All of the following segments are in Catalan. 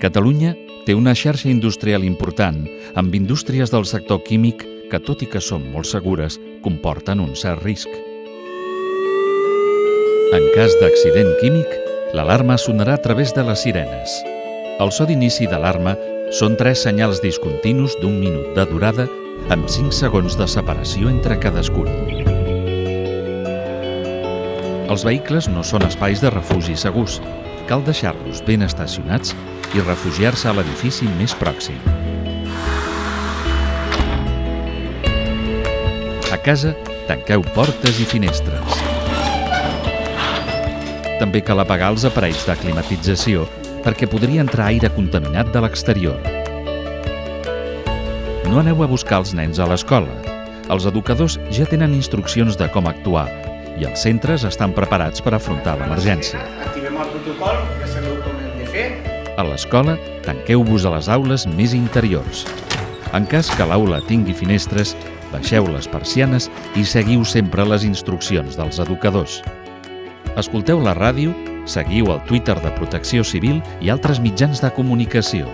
Catalunya té una xarxa industrial important, amb indústries del sector químic que, tot i que són molt segures, comporten un cert risc. En cas d'accident químic, l'alarma sonarà a través de les sirenes. El so d'inici d'alarma són 3 senyals discontinus d'1 minut de durada amb 5 segons de separació entre cadascun. Els vehicles no són espais de refugi segurs. Cal deixar-los ben estacionats i refugiar-se a l'edifici més pròxim. A casa, tanqueu portes i finestres. També cal apagar els aparells de climatització perquè podria entrar aire contaminat de l'exterior. No aneu a buscar els nens a l'escola. Els educadors ja tenen instruccions de com actuar i els centres estan preparats per afrontar l'emergència. Activem el protocol, ja sabeu com hem de fer. A l'escola, tanqueu-vos a les aules més interiors. En cas que l'aula tingui finestres, baixeu les persianes i seguiu sempre les instruccions dels educadors. Escolteu la ràdio, seguiu el Twitter de Protecció Civil i altres mitjans de comunicació.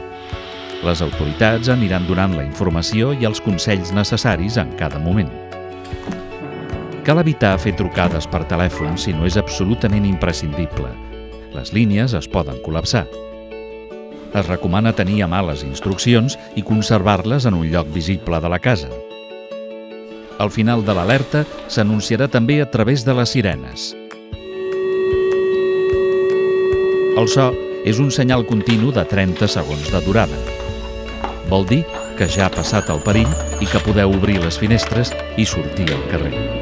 Les autoritats aniran donant la informació i els consells necessaris en cada moment. Cal evitar fer trucades per telèfon si no és absolutament imprescindible. Les línies es poden col·lapsar. Es recomana tenir a mà les instruccions i conservar-les en un lloc visible de la casa. Al final de l'alerta s'anunciarà també a través de les sirenes. El so és un senyal continu de 30 segons de durada. Vol dir que ja ha passat el perill i que podeu obrir les finestres i sortir al carrer.